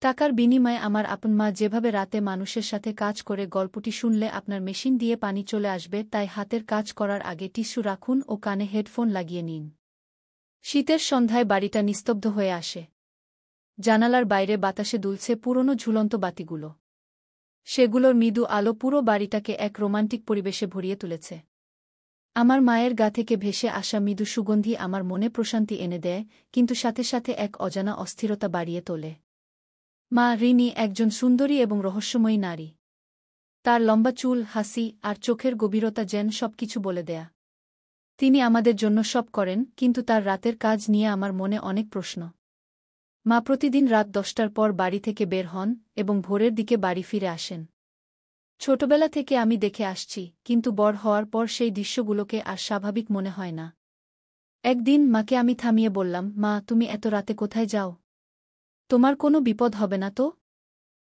টাকার বিনিময়ে আমার আপন মা যেভাবে রাতে মানুষের সাথে কাজ করে গল্পটি শুনলে আপনার মেশিন দিয়ে পানি চলে আসবে, তাই হাতের কাজ করার আগে টিস্যু রাখুন ও কানে হেডফোন লাগিয়ে নিন। শীতের সন্ধ্যায় বাড়িটা নিস্তব্ধ হয়ে আসে। জানালার বাইরে বাতাসে দুলছে পুরনো ঝুলন্ত বাতিগুলো। সেগুলোর মৃদু আলো পুরো বাড়িটাকে এক রোমান্টিক পরিবেশে ভরিয়ে তুলেছে। আমার মায়ের গা থেকে ভেসে আসা মৃদু সুগন্ধি আমার মনে প্রশান্তি এনে দেয়, কিন্তু সাথে সাথে এক অজানা অস্থিরতা বাড়িয়ে তোলে। মা রিনি একজন সুন্দরী এবং রহস্যময়ী নারী। তার লম্বা চুল, হাসি আর চোখের গভীরতা যেন সবকিছু বলে দেয়া। তিনি আমাদের জন্য সব করেন, কিন্তু তার রাতের কাজ নিয়ে আমার মনে অনেক প্রশ্ন। মা প্রতিদিন রাত 10টার পর বাড়ি থেকে বের হন এবং ভোরের দিকে বাড়ি ফিরে আসেন। ছোটবেলা থেকে আমি দেখে আসছি, কিন্তু বড় হওয়ার পর সেই দৃশ্যগুলোকে আর স্বাভাবিক মনে হয় না। একদিন মাকে আমি থামিয়ে বললাম, মা, তুমি এত রাতে কোথায় যাও? তোমার কোনো বিপদ হবে না তো?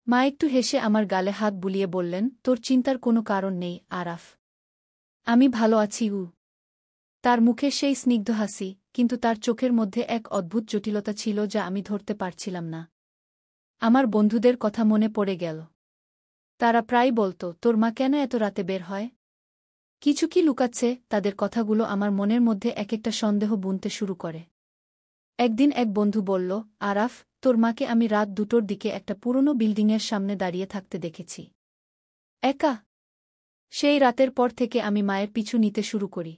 মা একটু হেসে আমার গালে হাত বুলিয়ে বললেন, তোর চিন্তার কোনো কারণ নেই, আরাফ। আমি ভালো আছি। তার মুখে সেই স্নিগ্ধ হাসি, কিন্তু তার চোখের মধ্যে এক অদ্ভুত জটিলতা ছিল যা আমি ধরতে পারছিলাম না। আমার বন্ধুদের কথা মনে পড়ে গেল। তারা প্রায় বলতো, তোর মা কেন এত রাতে বের হয়? কিছু কি লুকাচ্ছে? তাদের কথাগুলো আমার মনের মধ্যে এক একটা সন্দেহ বুনতে শুরু করে। একদিন এক বন্ধু বলল, আরাফ, তোর মাকে আমি রাত 2টোর দিকে একটা পুরনো বিল্ডিংয়ের সামনে দাঁড়িয়ে থাকতে দেখেছি। একা। সেই রাতের পর থেকে আমি মায়ের পিছু নিতে শুরু করি।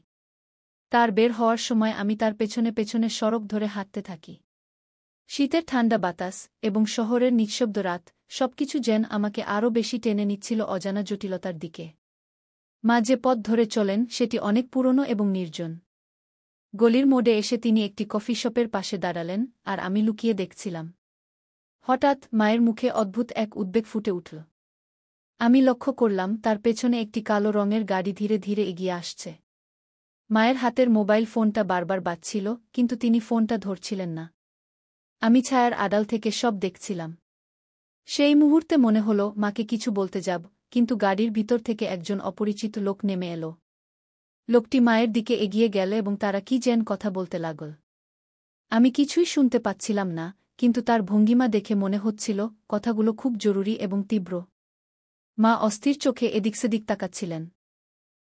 তার বের হওয়ার সময় আমি তার পেছনে পেছনে সড়ক ধরে হাঁটতে থাকি। শীতের ঠান্ডা বাতাস এবং শহরের নিঃশব্দ রাত সবকিছু যেন আমাকে আরও বেশি টেনে নিচ্ছিল অজানা জটিলতার দিকে। মা যে পথ ধরে চলেন সেটি অনেক পুরনো এবং নির্জন। গলির মোড়ে এসে তিনি একটি কফি শপের পাশে দাঁড়ালেন, আর আমি লুকিয়ে দেখছিলাম। হঠাৎ মায়ের মুখে অদ্ভুত এক উদ্বেগ ফুটে উঠল। আমি লক্ষ্য করলাম তার পেছনে একটি কালো রঙের গাড়ি ধীরে ধীরে এগিয়ে আসছে। মায়ের হাতের মোবাইল ফোনটা বারবার বাজছিল, কিন্তু তিনি ফোনটা ধরছিলেন না। আমি ছায়ার আড়াল থেকে সব দেখছিলাম। সেই মুহূর্তে মনে হলো মাকে কিছু বলতে যাব, কিন্তু গাড়ির ভিতর থেকে একজন অপরিচিত লোক নেমে এলো। লোকটি মায়ের দিকে এগিয়ে গেল এবং তারা কি যেন কথা বলতে লাগল। আমি কিছুই শুনতে পাচ্ছিলাম না, কিন্তু তার ভঙ্গিমা দেখে মনে হচ্ছিল কথাগুলো খুব জরুরি এবং তীব্র। মা অস্থির চোখে এদিক সেদিক তাকাচ্ছিলেন।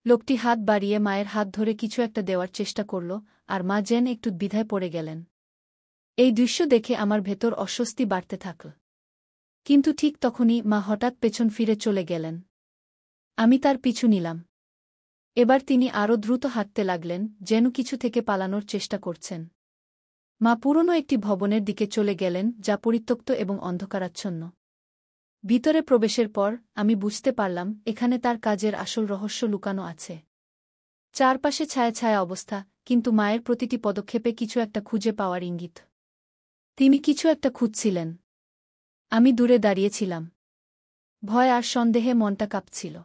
লোকটি হাত বাড়িয়ে মায়ের হাত ধরে কিছু একটা দেওয়ার চেষ্টা করল, আর মা যেন একটু দ্বিধায় পড়ে গেলেন। এই দৃশ্য দেখে আমার ভেতর অস্বস্তি বাড়তে থাকল। কিন্তু ঠিক তখনই মা হঠাৎ পেছন ফিরে চলে গেলেন। আমি তার পিছু নিলাম। এবার তিনি আরও দ্রুত হাঁটতে লাগলেন, যেন কিছু থেকে পালানোর চেষ্টা করছেন। মা পুরনো একটি ভবনের দিকে চলে গেলেন, যা পরিত্যক্ত এবং অন্ধকারাচ্ছন্ন। ভিতরে প্রবেশের পর আমি বুঝতে পারলাম এখানে তার কাজের আসল রহস্য লুকানো আছে। চারপাশে ছায়া ছায়া অবস্থা, কিন্তু মায়ের প্রতিটি পদক্ষেপে কিছু একটা খুঁজে পাওয়ার ইঙ্গিত। তিনি কিছু একটা খুঁজছিলেন। আমি দূরে দাঁড়িয়েছিলাম। ভয় আর সন্দেহে মনটা কাঁপছিল।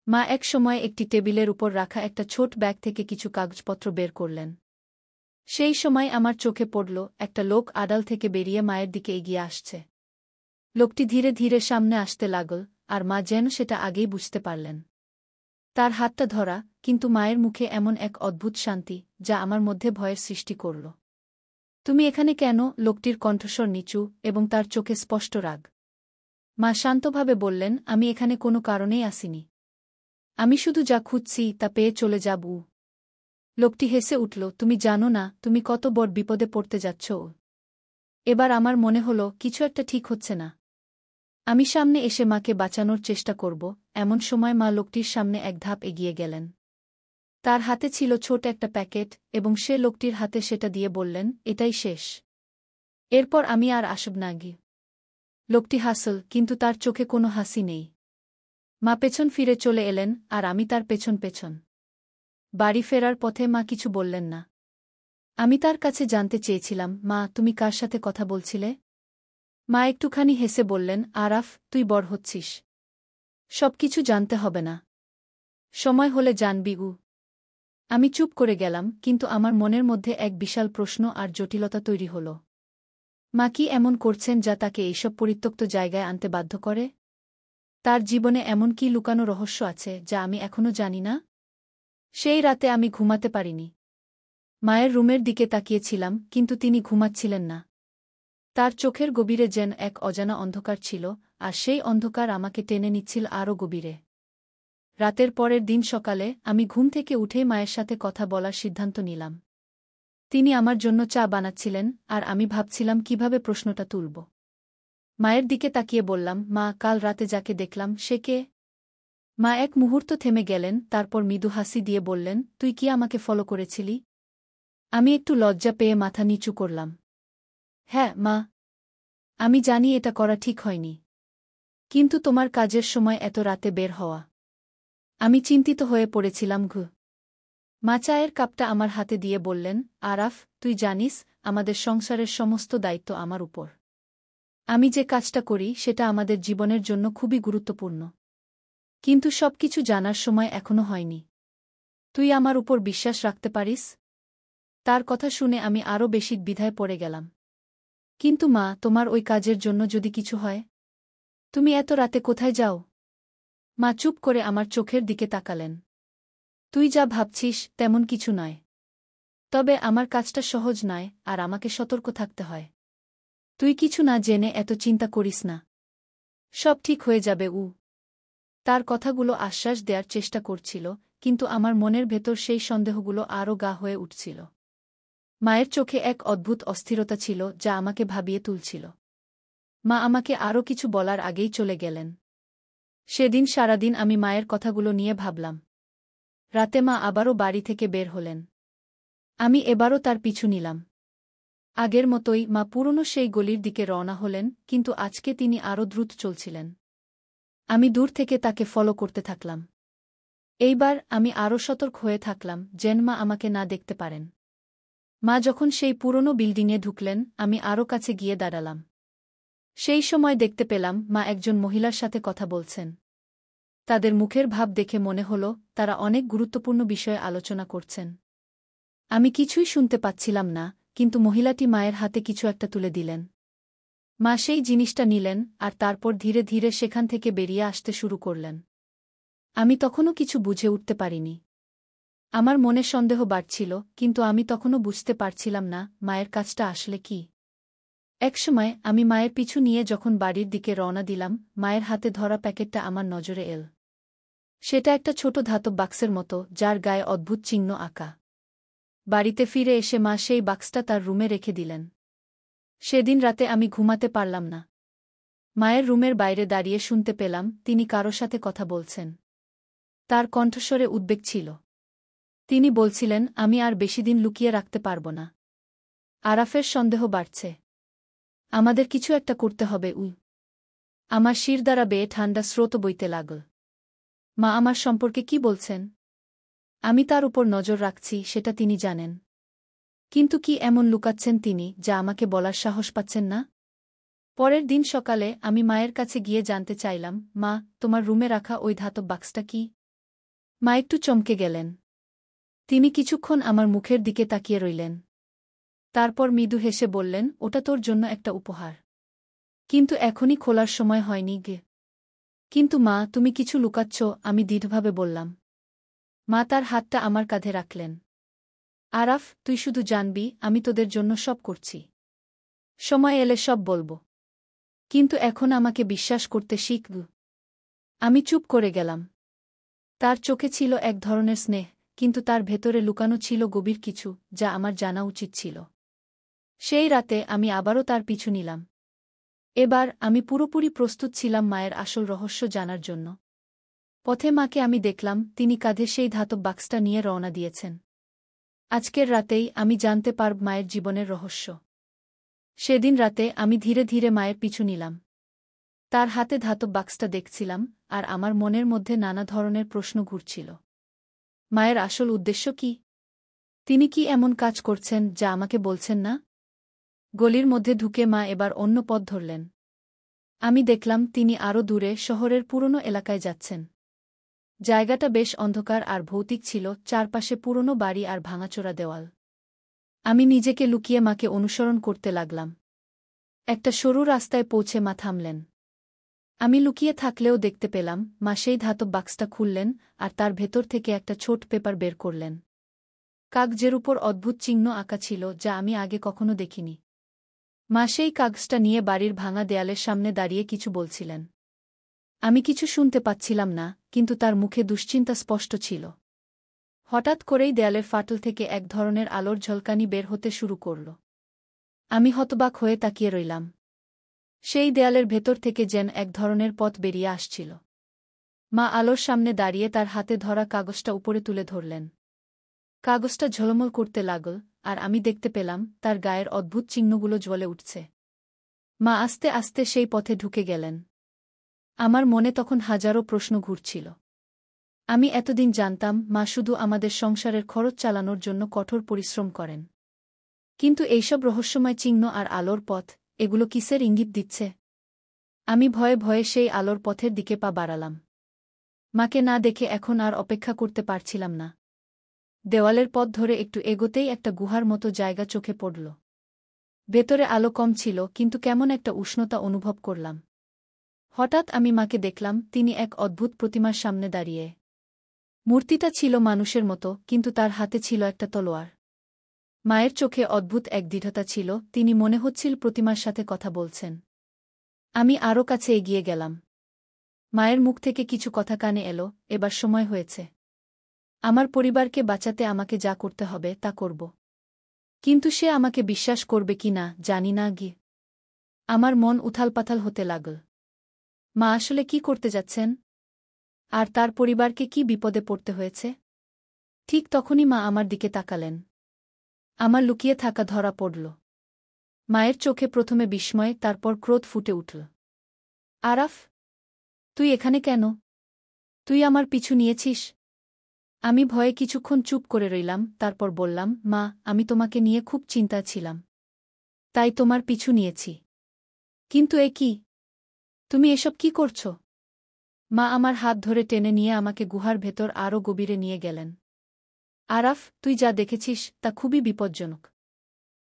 মা এক সময় একটি টেবিলের উপর রাখা একটা ছোট ব্যাগ থেকে কিছু কাগজপত্র বের করলেন। সেই সময় আমার চোখে পড়ল একটা লোক আড়াল থেকে বেরিয়ে মায়ের দিকে এগিয়ে আসছে। লোকটি ধীরে ধীরে সামনে আসতে লাগল, আর মা যেন সেটা আগেই বুঝতে পারলেন। তার হাতটা ধরা, কিন্তু মায়ের মুখে এমন এক অদ্ভুত শান্তি যা আমার মধ্যে ভয়ের সৃষ্টি করল। তুমি এখানে কেন? লোকটির কণ্ঠস্বর নিচু এবং তার চোখে স্পষ্ট রাগ। মা শান্তভাবে বললেন, আমি এখানে কোনো কারণেই আসিনি। আমি শুধু যা খুঁজছি তা পেয়ে চলে যাব। লোকটি হেসে উঠল, তুমি জানো না তুমি কত বড় বিপদে পড়তে যাচ্ছ। এবার আমার মনে হলো কিছু একটা ঠিক হচ্ছে না। আমি সামনে এসে মাকে বাঁচানোর চেষ্টা করব, এমন সময় মা লোকটির সামনে এক ধাপ এগিয়ে গেলেন। তার হাতে ছিল ছোট একটা প্যাকেট, এবং সে লোকটির হাতে সেটা দিয়ে বললেন, এটাই শেষ। এরপর আমি আর আসব না। লোকটি হাসল, কিন্তু তার চোখে কোনো হাসি নেই। মা পেছন ফিরে চলে এলেন, আর আমি তার পেছন পেছন। বাড়ি ফেরার পথে মা কিছু বললেন না। আমি তার কাছে জানতে চেয়েছিলাম, মা, তুমি কার সাথে কথা বলছিলে? মা একটুখানি হেসে বললেন, আরাফ, তুই বড় হচ্ছিস। সবকিছু জানতে হবে না। সময় হলে জানবি। আমি চুপ করে গেলাম, কিন্তু আমার মনের মধ্যে এক বিশাল প্রশ্ন আর জটিলতা তৈরি হল। মা কি এমন করছেন যা তাকে এইসব পরিত্যক্ত জায়গায় আনতে বাধ্য করে? তার জীবনে এমন কি লুকানো রহস্য আছে যা আমি এখনো জানি না? সেই রাতে আমি ঘুমাতে পারিনি। মায়ের রুমের দিকে তাকিয়েছিলাম, কিন্তু তিনি ঘুমাচ্ছিলেন না। তার চোখের গভীরে যেন এক অজানা অন্ধকার ছিল, আর সেই অন্ধকার আমাকে টেনে নিচ্ছিল আরও গভীরে। রাতের পরের দিন সকালে আমি ঘুম থেকে উঠেই মায়ের সাথে কথা বলার সিদ্ধান্ত নিলাম। তিনি আমার জন্য চা বানাচ্ছিলেন, আর আমি ভাবছিলাম কিভাবে প্রশ্নটা তুলব। মায়ের দিকে তাকিয়ে বললাম, মা, কাল রাতে যাকে দেখলাম সে কে? মা এক মুহূর্ত থেমে গেলেন, তারপর মৃদু হাসি দিয়ে বললেন, তুই কি আমাকে ফলো করেছিলি? আমি একটু লজ্জা পেয়ে মাথা নিচু করলাম। হ্যাঁ, মা। আমি জানি এটা করা ঠিক হয়নি। কিন্তু তোমার কাজের সময় এত রাতে বের হওয়া। আমি চিন্তিত হয়ে পড়েছিলাম। মা চায়ের কাপটা আমার হাতে দিয়ে বললেন, আরাফ, তুই জানিস, আমাদের সংসারের সমস্ত দায়িত্ব আমার উপর। আমি যে কাজটা করি সেটা আমাদের জীবনের জন্য খুবই গুরুত্বপূর্ণ। কিন্তু সবকিছু জানার সময় এখনো হয়নি। তুই আমার উপর বিশ্বাস রাখতে পারিস? তার কথা শুনে আমি আরও বেশি দ্বিধায় পড়ে গেলাম। কিন্তু মা, তোমার ওই কাজের জন্য যদি কিছু হয়? তুমি এত রাতে কোথায় যাও? মা চুপ করে আমার চোখের দিকে তাকালেন। তুই যা ভাবছিস তেমন কিছু নয়। তবে আমার কাজটা সহজ নয়, আর আমাকে সতর্ক থাকতে হয়। তুই কিছু না জেনে এত চিন্তা করিস না। সব ঠিক হয়ে যাবে। তার কথাগুলো আশ্বাস দেওয়ার চেষ্টা করছিল, কিন্তু আমার মনের ভেতর সেই সন্দেহগুলো আরও গা হয়ে উঠছিল। মায়ের চোখে এক অদ্ভুত অস্থিরতা ছিল যা আমাকে ভাবিয়ে তুলছিল। মা আমাকে আরও কিছু বলার আগেই চলে গেলেন। সেদিন সারাদিন আমি মায়ের কথাগুলো নিয়ে ভাবলাম। রাতে মা আবারও বাড়ি থেকে বের হলেন। আমি এবারও তার পিছু নিলাম। আগের মতোই মা পুরনো সেই গলির দিকে রওনা হলেন, কিন্তু আজকে তিনি আরও দ্রুত চলছিলেন। আমি দূর থেকে তাকে ফলো করতে থাকলাম। এইবার আমি আরও সতর্ক হয়ে থাকলাম যেন মা আমাকে না দেখতে পারেন। মা যখন সেই পুরনো বিল্ডিংয়ে ঢুকলেন, আমি আরও কাছে গিয়ে দাঁড়ালাম। সেই সময় দেখতে পেলাম মা একজন মহিলার সাথে কথা বলছেন। তাদের মুখের ভাব দেখে মনে হল তারা অনেক গুরুত্বপূর্ণ বিষয়ে আলোচনা করছেন। আমি কিছুই শুনতে পাচ্ছিলাম না, কিন্তু মহিলাটি মায়ের হাতে কিছু একটা তুলে দিলেন। মা সেই জিনিসটা নিলেন, আর তারপর ধীরে ধীরে সেখান থেকে বেরিয়ে আসতে শুরু করলেন। আমি তখনও কিছু বুঝে উঠতে পারিনি। আমার মনে সন্দেহ বাড়ছিল, কিন্তু আমি তখনও বুঝতে পারছিলাম না মায়ের কাজটা আসলে কি। একসময় আমি মায়ের পিছু নিয়ে যখন বাড়ির দিকে রওনা দিলাম, মায়ের হাতে ধরা প্যাকেটটা আমার নজরে এল। সেটা একটা ছোট ধাতব বাক্সের মতো, যার গায়ে অদ্ভুত চিহ্ন আঁকা। বাড়িতে ফিরে এসে মা সেই বাক্সটা তার রুমে রেখে দিলেন। সেদিন রাতে আমি ঘুমাতে পারলাম না। মায়ের রুমের বাইরে দাঁড়িয়ে শুনতে পেলাম তিনি কারো সাথে কথা বলছেন। তার কণ্ঠস্বরে উদ্বেগ ছিল। তিনি বলছিলেন, আমি আর বেশিদিন লুকিয়ে রাখতে পারব না। আরাফের সন্দেহ বাড়ছে। আমাদের কিছু একটা করতে হবে। আমার শির দ্বারা বেয়ে ঠান্ডা স্রোত বইতে লাগল। মা আমার সম্পর্কে কি বলছেন? আমি তার উপর নজর রাখছি সেটা তিনি জানেন। কিন্তু কি এমন লুকাচ্ছেন তিনি যা আমাকে বলার সাহস পাচ্ছেন না? পরের দিন সকালে আমি মায়ের কাছে গিয়ে জানতে চাইলাম, মা, তোমার রুমে রাখা ওই ধাতব বাক্সটা কি? মা একটু চমকে গেলেন। তিনি কিছুক্ষণ আমার মুখের দিকে তাকিয়ে রইলেন। তারপর মৃদু হেসে বললেন, ওটা তোর জন্য একটা উপহার। কিন্তু এখনই খোলার সময় হয়নি। কিন্তু মা, তুমি কিছু লুকাচ্ছ, আমি দৃঢ়ভাবে বললাম। মা তার হাতটা আমার কাঁধে রাখলেন। আরাফ, তুই শুধু জানবি আমি তোদের জন্য সব করছি। সময় এলে সব বলবো। কিন্তু এখন আমাকে বিশ্বাস করতে শিখ। আমি চুপ করে গেলাম। তার চোখে ছিল এক ধরনের স্নেহ, কিন্তু তার ভেতরে লুকানো ছিল গভীর কিছু, যা আমার জানা উচিত ছিল। সেই রাতে আমি আবারও তার পিছু নিলাম। এবার আমি পুরোপুরি প্রস্তুত ছিলাম মায়ের আসল রহস্য জানার জন্য। পথে মাকে আমি দেখলাম, তিনি কাঁধে সেই ধাতব বাক্সটা নিয়ে রওনা দিয়েছেন। আজকের রাতেই আমি জানতে পারব মায়ের জীবনের রহস্য। সেদিন রাতে আমি ধীরে ধীরে মায়ের পিছু নিলাম। তার হাতে ধাতব বাক্সটা দেখছিলাম, আর আমার মনের মধ্যে নানা ধরনের প্রশ্ন ঘুরছিল। মায়ের আসল উদ্দেশ্য কি? তিনি কি এমন কাজ করছেন যা আমাকে বলছেন না? গলির মধ্যে ঢুকে মা এবার অন্য পথ ধরলেন। আমি দেখলাম তিনি আরও দূরে শহরের পুরনো এলাকায় যাচ্ছেন। জায়গাটা বেশ অন্ধকার আর ভৌতিক ছিল, চারপাশে পুরনো বাড়ি আর ভাঙাচোরা দেওয়াল। আমি নিজেকে লুকিয়ে মাকে অনুসরণ করতে লাগলাম। একটা সরু রাস্তায় পৌঁছে মা থামলেন। আমি লুকিয়ে থাকলেও দেখতে পেলাম মা সেই ধাতব বাক্সটা খুললেন, আর তার ভেতর থেকে একটা ছোট পেপার বের করলেন। কাগজের উপর অদ্ভুত চিহ্ন আঁকা ছিল যা আমি আগে কখনো দেখিনি। মা সেই কাগজটা নিয়ে বাড়ির ভাঙা দেয়ালের সামনে দাঁড়িয়ে কিছু বলছিলেন। আমি কিছু শুনতে পাচ্ছিলাম না, কিন্তু তার মুখে দুশ্চিন্তা স্পষ্ট ছিল। হঠাৎ করেই দেয়ালের ফাটল থেকে এক ধরনের আলোর ঝলকানি বের হতে শুরু করল। আমি হতবাক হয়ে তাকিয়ে রইলাম। সেই দেয়ালের ভেতর থেকে যেন এক ধরনের পথ বেরিয়ে আসছিল। মা আলোর সামনে দাঁড়িয়ে তার হাতে ধরা কাগজটা উপরে তুলে ধরলেন। কাগজটা ঝলমল করতে লাগল, আর আমি দেখতে পেলাম তার গায়ের অদ্ভুত চিহ্নগুলো জ্বলে উঠছে। মা আস্তে আস্তে সেই পথে ঢুকে গেলেন। আমার মনে তখন হাজারো প্রশ্ন ঘুরছিল। আমি এতদিন জানতাম মা শুধু আমাদের সংসারের খরচ চালানোর জন্য কঠোর পরিশ্রম করেন। কিন্তু এইসব রহস্যময় চিহ্ন আর আলোর পথ, এগুলো কিসের ইঙ্গিত দিচ্ছে? আমি ভয়ে ভয়ে সেই আলোর পথের দিকে পা বাড়ালাম। মাকে না দেখে এখন আর অপেক্ষা করতে পারছিলাম না। দেওয়ালের পথ ধরে একটু এগোতেই একটা গুহার মতো জায়গা চোখে পড়ল। ভেতরে আলো কম ছিল, কিন্তু কেমন একটা উষ্ণতা অনুভব করলাম। হঠাৎ আমি মাকে দেখলাম, তিনি এক অদ্ভুত প্রতিমার সামনে দাঁড়িয়ে। মূর্তিটা ছিল মানুষের মতো, কিন্তু তার হাতে ছিল একটা তলোয়ার। মায়ের চোখে অদ্ভুত এক দৃঢ়তা ছিল, তিনি মনে হচ্ছিল প্রতিমার সাথে কথা বলছেন। আমি আরও কাছে এগিয়ে গেলাম। মায়ের মুখ থেকে কিছু কথা কানে এলো, এবার সময় হয়েছে। আমার পরিবারকে বাঁচাতে আমাকে যা করতে হবে তা করব। কিন্তু সে আমাকে বিশ্বাস করবে কি না জানি না। আমার মন উথালপাথাল হতে লাগল। মা আসলে কি করতে যাচ্ছেন? আর তার পরিবারকে কি বিপদে পড়তে হয়েছে? ঠিক তখনই মা আমার দিকে তাকালেন। আমার লুকিয়ে থাকা ধরা পড়ল। মায়ের চোখে প্রথমে বিস্ময়, তারপর ক্রোধ ফুটে উঠল। আরাফ, তুই এখানে কেন? তুই আমার পিছু নিয়েছিস? আমি ভয়ে কিছুক্ষণ চুপ করে রইলাম, তারপর বললাম, মা, আমি তোমাকে নিয়ে খুব চিন্তায় ছিলাম। তাই তোমার পিছু নিয়েছি। কিন্তু এ কি? তুমি এসব কি করছ? মা আমার হাত ধরে টেনে নিয়ে আমাকে গুহার ভেতর আরও গভীরে নিয়ে গেলেন। আরাফ, তুই যা দেখেছিস তা খুবই বিপজ্জনক।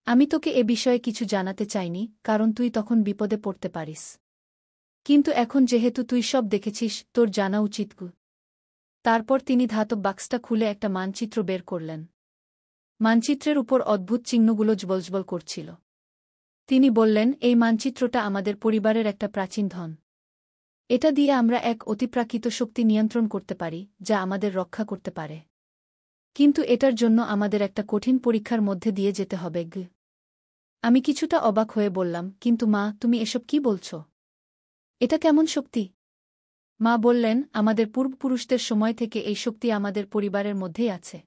আমি তোকে এ বিষয়ে কিছু জানাতে চাইনি, কারণ তুই তখন বিপদে পড়তে পারিস। কিন্তু এখন যেহেতু তুই সব দেখেছিস, তোর জানা উচিত। তারপর তিনি ধাতব বাক্সটা খুলে একটা মানচিত্র বের করলেন। মানচিত্রের উপর অদ্ভুত চিহ্নগুলো জ্বলজ্বল করছিল। তিনি বললেন, এই মানচিত্রটা আমাদের পরিবারের একটা প্রাচীন ধন। এটা দিয়ে আমরা এক অতিপ্রাকৃত শক্তি নিয়ন্ত্রণ করতে পারি, যা আমাদের রক্ষা করতে পারে। কিন্তু এটার জন্য আমাদের একটা কঠিন পরীক্ষার মধ্যে দিয়ে যেতে হবে। আমি কিছুটা অবাক হয়ে বললাম, কিন্তু মা, তুমি এসব কি বলছ? এটা কেমন শক্তি? মা বললেন, আমাদের পূর্বপুরুষদের সময় থেকে এই শক্তি আমাদের পরিবারের মধ্যেই আছে।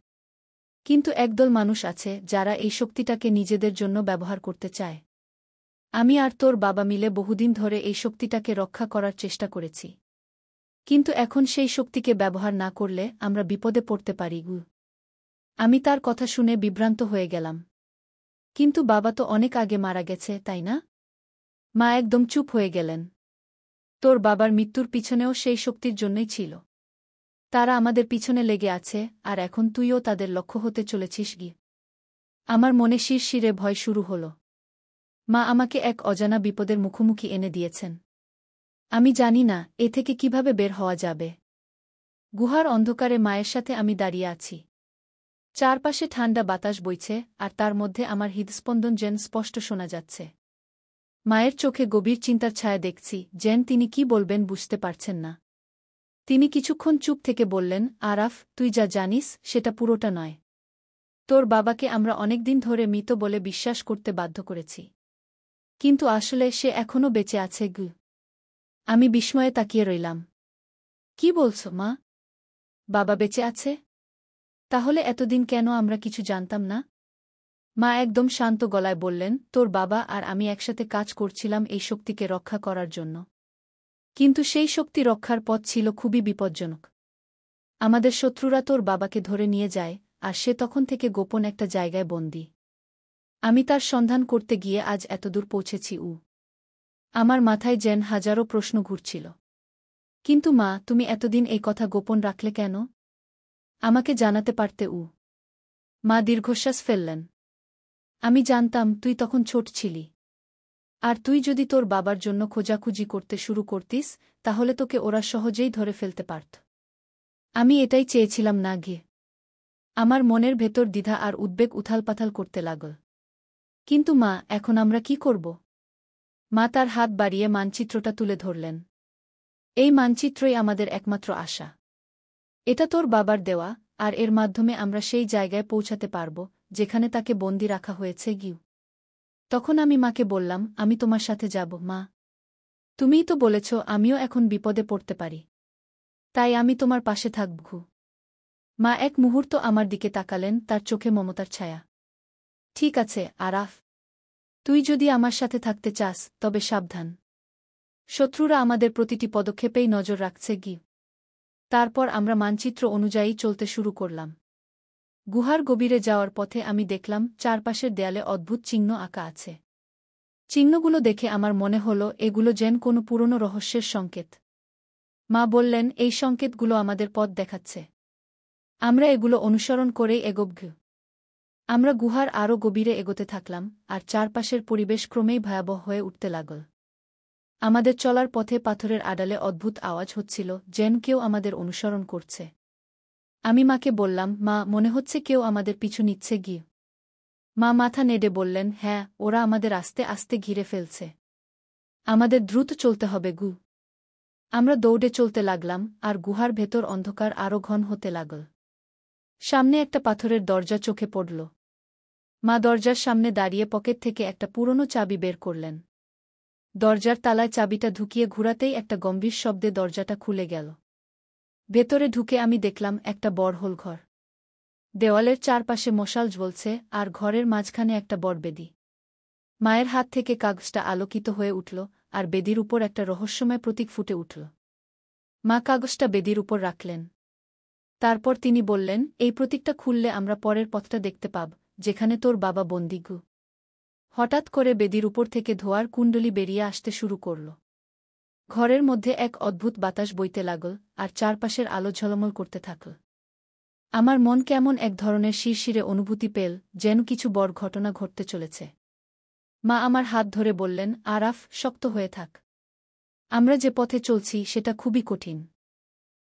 কিন্তু একদল মানুষ আছে যারা এই শক্তিটাকে নিজেদের জন্য ব্যবহার করতে চায়। আমি আর তোর বাবা মিলে বহুদিন ধরে এই শক্তিটাকে রক্ষা করার চেষ্টা করেছি। কিন্তু এখন সেই শক্তিকে ব্যবহার না করলে আমরা বিপদে পড়তে পারি। আমি তার কথা শুনে বিভ্রান্ত হয়ে গেলাম। কিন্তু বাবা তো অনেক আগে মারা গেছে, তাই না? মা একদম চুপ হয়ে গেলেন। তোর বাবার মৃত্যুর পিছনেও সেই শক্তির জন্যই ছিল। তারা আমাদের পিছনে লেগে আছে, আর এখন তুইও তাদের লক্ষ্য হতে চলেছিস। আমার মনে শিরশিরে ভয় শুরু হল। মা আমাকে এক অজানা বিপদের মুখোমুখি এনে দিয়েছেন। আমি জানি না এ থেকে কিভাবে বের হওয়া যাবে। গুহার অন্ধকারে মায়ের সাথে আমি দাঁড়িয়ে আছি। চারপাশে ঠান্ডা বাতাস বইছে, আর তার মধ্যে আমার হৃদস্পন্দন যেন স্পষ্ট শোনা যাচ্ছে। মায়ের চোখে গভীর চিন্তার ছায়া দেখছি, যেন তিনি কি বলবেন বুঝতে পারছেন না। তিনি কিছুক্ষণ চুপ থেকে বললেন, আরাফ, তুই যা জানিস সেটা পুরোটা নয়। তোর বাবাকে আমরা অনেকদিন ধরে মৃত বলে বিশ্বাস করতে বাধ্য করেছি। কিন্তু আসলে সে এখনও বেঁচে আছে। আমি বিস্ময়ে তাকিয়ে রইলাম। কি বলছ মা? বাবা বেঁচে আছে? তাহলে এতদিন কেন আমরা কিছু জানতাম না? মা একদম শান্ত গলায় বললেন, তোর বাবা আর আমি একসাথে কাজ করছিলাম এই শক্তিকে রক্ষা করার জন্য। কিন্তু সেই শক্তি রক্ষার পথ ছিল খুবই বিপজ্জনক। আমাদের শত্রুরা তোর বাবাকে ধরে নিয়ে যায়, আর সে তখন থেকে গোপন একটা জায়গায় বন্দী। আমি তার সন্ধান করতে গিয়ে আজ এতদূর পৌঁছেছি। আমার মাথায় যেন হাজারো প্রশ্ন ঘুরছিল। কিন্তু মা, তুমি এতদিন এই কথা গোপন রাখলে কেন? আমাকে জানাতে পারতে। মা দীর্ঘশ্বাস ফেললেন। আমি জানতাম তুই তখন ছোট ছিলি। আর তুই যদি তোর বাবার জন্য খোঁজাখুঁজি করতে শুরু করতিস, তাহলে তোকে ওরা সহজেই ধরে ফেলতে পারত। আমি এটাই চেয়েছিলাম না। আমার মনের ভেতর দ্বিধা আর উদ্বেগ উথালপাথাল করতে লাগল। কিন্তু মা, এখন আমরা কি করব? মা তার হাত বাড়িয়ে মানচিত্রটা তুলে ধরলেন। এই মানচিত্রই আমাদের একমাত্র আশা। এটা তোর বাবার দেওয়া, আর এর মাধ্যমে আমরা সেই জায়গায় পৌঁছাতে পারব যেখানে তাকে বন্দি রাখা হয়েছে গিউ। তখন আমি মাকে বললাম, আমি তোমার সাথে যাব মা। তুমিই তো বলেছ আমিও এখন বিপদে পড়তে পারি। তাই আমি তোমার পাশে থাকব। মা এক মুহূর্ত আমার দিকে তাকালেন, তার চোখে মমতার ছায়া। ঠিক আছে আরাফ, তুই যদি আমার সাথে থাকতে চাস তবে সাবধান। শত্রুরা আমাদের প্রতিটি পদক্ষেপেই নজর রাখছে গি। তারপর আমরা মানচিত্র অনুযায়ী চলতে শুরু করলাম। গুহার গভীরে যাওয়ার পথে আমি দেখলাম চারপাশের দেয়ালে অদ্ভুত চিহ্ন আঁকা আছে। চিহ্নগুলো দেখে আমার মনে হল এগুলো যেন কোনো পুরনো রহস্যের সংকেত। মা বললেন, এই সংকেতগুলো আমাদের পথ দেখাচ্ছে। আমরা এগুলো অনুসরণ করেই এগোব। আমরা গুহার আরও গভীরে এগোতে থাকলাম, আর চারপাশের পরিবেশ ক্রমেই ভয়াবহ হয়ে উঠতে লাগল। আমাদের চলার পথে পাথরের আড়ালে অদ্ভুত আওয়াজ হচ্ছিল, যেন কেউ আমাদের অনুসরণ করছে। আমি মাকে বললাম, মা, মনে হচ্ছে কেউ আমাদের পিছু নিচ্ছে গিয়ে। মা মাথা নেড়ে বললেন, হ্যাঁ, ওরা আমাদের আস্তে আস্তে ঘিরে ফেলছে। আমাদের দ্রুত চলতে হবে গু। আমরা দৌড়ে চলতে লাগলাম, আর গুহার ভেতর অন্ধকার আরও ঘন হতে লাগল। সামনে একটা পাথরের দরজা চোখে পড়ল। মা দরজার সামনে দাঁড়িয়ে পকেট থেকে একটা পুরনো চাবি বের করলেন। দরজার তালায় চাবিটা ঢুকিয়ে ঘুরাতেই একটা গম্ভীর শব্দে দরজাটা খুলে গেল। ভেতরে ঢুকে আমি দেখলাম একটা বড় ঘর। দেওয়ালের চারপাশে মশাল জ্বলছে, আর ঘরের মাঝখানে একটা বড় বেদি। মায়ের হাত থেকে কাগজটা আলোকিত হয়ে উঠল, আর বেদির উপর একটা রহস্যময় প্রতীক ফুটে উঠল। মা কাগজটা বেদির উপর রাখলেন। তারপর তিনি বললেন, এই প্রতীকটা খুললে আমরা পরের পথটা দেখতে পাব, যেখানে তোর বাবা বন্দী গু। হঠাৎ করে বেদির উপর থেকে ধোঁয়ার কুণ্ডলী বেরিয়ে আসতে শুরু করল। ঘরের মধ্যে এক অদ্ভুত বাতাস বইতে লাগল, আর চারপাশের আলো ঝলমল করতে থাকল। আমার মন কেমন এক ধরনের শিরশিরে অনুভূতি পেল, যেন কিছু বড় ঘটনা ঘটতে চলেছে। মা আমার হাত ধরে বললেন, আরাফ, শক্ত হয়ে থাক। আমরা যে পথে চলছি সেটা খুবই কঠিন।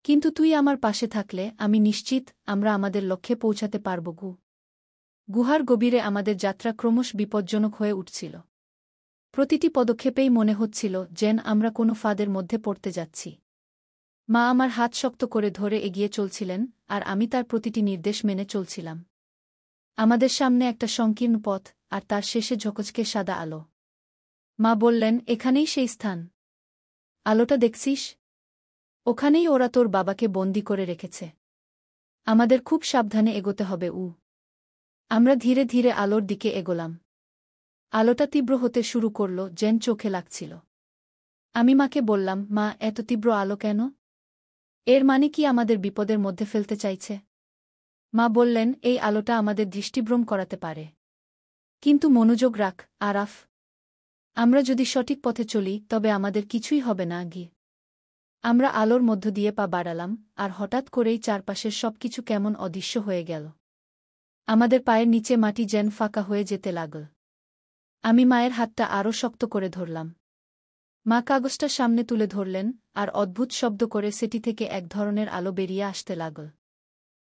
কিন্তু তুই আমার পাশে থাকলে আমি নিশ্চিত আমরা আমাদের লক্ষ্যে পৌঁছাতে পারব গু। গুহার গভীরে আমাদের যাত্রা ক্রমশ বিপজ্জনক হয়ে উঠছিল। প্রতিটি পদক্ষেপেই মনে হচ্ছিল যেন আমরা কোনো ফাঁদের মধ্যে পড়তে যাচ্ছি। মা আমার হাত শক্ত করে ধরে এগিয়ে চলছিলেন, আর আমি তার প্রতিটি নির্দেশ মেনে চলছিলাম। আমাদের সামনে একটা সংকীর্ণ পথ, আর তার শেষে ঝকঝকে সাদা আলো। মা বললেন, এখানেই সেই স্থান। আলোটা দেখছিস? ওখানেই ওরা তোর বাবাকে বন্দি করে রেখেছে। আমাদের খুব সাবধানে এগোতে হবে। আমরা ধীরে ধীরে আলোর দিকে এগোলাম। আলোটা তীব্র হতে শুরু করল, যেন চোখে লাগছিল। আমি মাকে বললাম, মা, এত তীব্র আলো কেন? এর মানে কি আমাদের বিপদের মধ্যে ফেলতে চাইছে? মা বললেন, এই আলোটা আমাদের দৃষ্টিভ্রম করাতে পারে। কিন্তু মনোযোগ রাখ, আরাফ। আমরা যদি সঠিক পথে চলি তবে আমাদের কিছুই হবে না গিয়ে। আমরা আলোর মধ্য দিয়ে পা বাড়ালাম, আর হঠাৎ করেই চারপাশের সবকিছু কেমন অদৃশ্য হয়ে গেল। আমাদের পায়ের নিচে মাটি যেন ফাঁকা হয়ে যেতে লাগল। আমি মায়ের হাতটা আরও শক্ত করে ধরলাম। মা কাগজটা সামনে তুলে ধরলেন, আর অদ্ভুত শব্দ করে সেটি থেকে এক ধরনের আলো বেরিয়ে আসতে লাগল।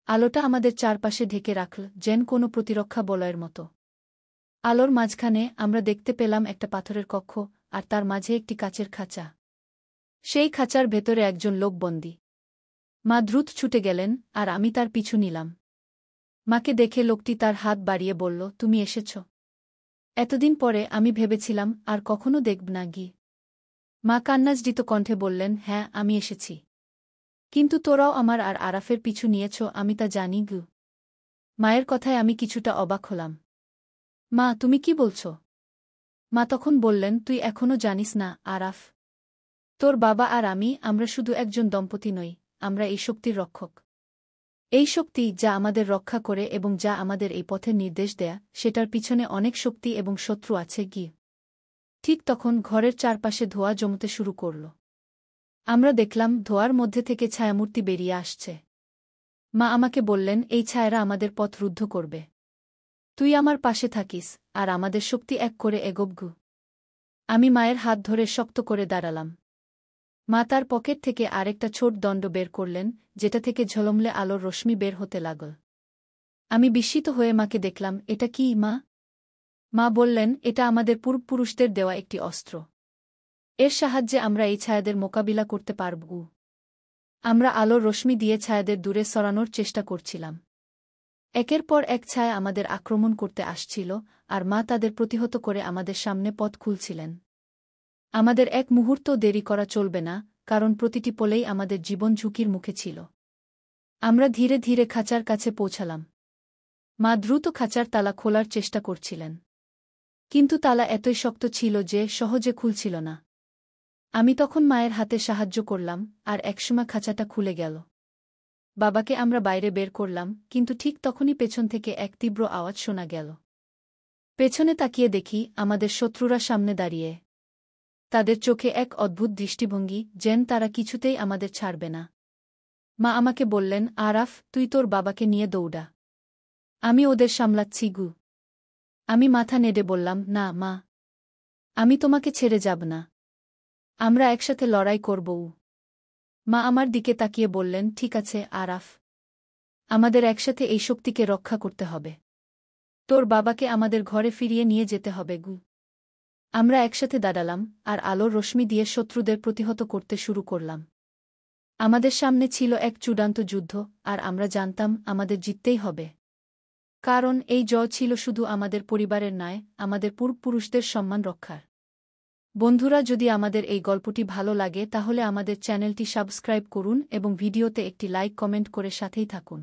আলোটা আমাদের চারপাশে ঢেকে রাখল, যেন কোনো প্রতিরক্ষা বলয়ের মতো। আলোর মাঝখানে আমরা দেখতে পেলাম একটা পাথরের কক্ষ, আর তার মাঝে একটি কাচের খাঁচা। সেই খাঁচার ভেতরে একজন লোক বন্দী। মা দ্রুত ছুটে গেলেন, আর আমি তার পিছু নিলাম। মাকে দেখে লোকটি তার হাত বাড়িয়ে বলল, তুমি এসেছ। এতদিন পরে আমি ভেবেছিলাম আর কখনো দেখব না গি। মা কান্নাজড়িত কণ্ঠে বললেন, হ্যাঁ, আমি এসেছি। কিন্তু তোরাও আমার আর আরাফের পিছু নিয়েছ, আমি তা জানি গু। মায়ের কথায় আমি কিছুটা অবাক হলাম। মা, তুমি কি বলছ? মা তখন বললেন, তুই এখনও জানিস না আরাফ। তোর বাবা আর আমরা শুধু একজন দম্পতি নই, আমরা এই শক্তির রক্ষক। এই শক্তি যা আমাদের রক্ষা করে এবং যা আমাদের এই পথের নির্দেশ দেয়া, সেটার পিছনে অনেক শক্তি এবং শত্রু আছে গি। ঠিক তখন ঘরের চারপাশে ধোঁয়া জমতে শুরু করল। আমরা দেখলাম ধোঁয়ার মধ্যে থেকে ছায়ামূর্তি বেরিয়ে আসছে। মা আমাকে বললেন, এই ছায়ারা আমাদের পথ রুদ্ধ করবে। তুই আমার পাশে থাকিস, আর আমাদের শক্তি এক করে এগোবগু। আমি মায়ের হাত ধরে শক্ত করে দাঁড়ালাম। মা তার পকেট থেকে আরেকটা ছোট দণ্ড বের করলেন, যেটা থেকে ঝলমলে আলোর রশ্মি বের হতে লাগল। আমি বিস্মিত হয়ে মাকে দেখলাম, এটা কি মা? মা বললেন, এটা আমাদের পূর্বপুরুষদের দেওয়া একটি অস্ত্র। এর সাহায্যে আমরা এই ছায়াদের মোকাবিলা করতে পারব। আমরা আলোর রশ্মি দিয়ে ছায়াদের দূরে সরানোর চেষ্টা করছিলাম। একের পর এক ছায়া আমাদের আক্রমণ করতে আসছিল, আর মা তাদের প্রতিহত করে আমাদের সামনে পথ খুলছিলেন। আমাদের এক মুহূর্তও দেরি করা চলবে না, কারণ প্রতিটি পলেই আমাদের জীবন ঝুঁকির মুখে ছিল। আমরা ধীরে ধীরে খাঁচার কাছে পৌঁছালাম। মা দ্রুত খাঁচার তালা খোলার চেষ্টা করছিলেন। কিন্তু তালা এতই শক্ত ছিল যে সহজে খুলছিল না। আমি তখন মায়ের হাতে সাহায্য করলাম, আর একসময় খাঁচাটা খুলে গেল। বাবাকে আমরা বাইরে বের করলাম, কিন্তু ঠিক তখনই পেছন থেকে এক তীব্র আওয়াজ শোনা গেল। পেছনে তাকিয়ে দেখি আমাদের শত্রুরা সামনে দাঁড়িয়ে। তাদের চোখে এক অদ্ভুত দৃষ্টিভঙ্গি, যেন তারা কিছুতেই আমাদের ছাড়বে না। মা আমাকে বললেন, আরাফ, তুই তোর বাবাকে নিয়ে দৌড়া। আমি ওদের সামলাচ্ছি গু। আমি মাথা নেড়ে বললাম, না মা, আমি তোমাকে ছেড়ে যাব না। আমরা একসাথে লড়াই করব। মা আমার দিকে তাকিয়ে বললেন, ঠিক আছে আরাফ, আমাদের একসাথে এই শক্তিকে রক্ষা করতে হবে। তোর বাবাকে আমাদের ঘরে ফিরিয়ে নিয়ে যেতে হবে গু। আমরা একসাথে দাঁড়ালাম, আর আলোর রশ্মি দিয়ে শত্রুদের প্রতিহত করতে শুরু করলাম। আমাদের সামনে ছিল এক চূড়ান্ত যুদ্ধ, আর আমরা জানতাম আমাদের জিততেই হবে। কারণ এই জয় ছিল শুধু আমাদের পরিবারের নয়, আমাদের পূর্বপুরুষদের সম্মান রক্ষার। বন্ধুরা, যদি আমাদের এই গল্পটি ভালো লাগে তাহলে আমাদের চ্যানেলটি সাবস্ক্রাইব করুন এবং ভিডিওতে একটি লাইক কমেন্ট করে সাথেই থাকুন।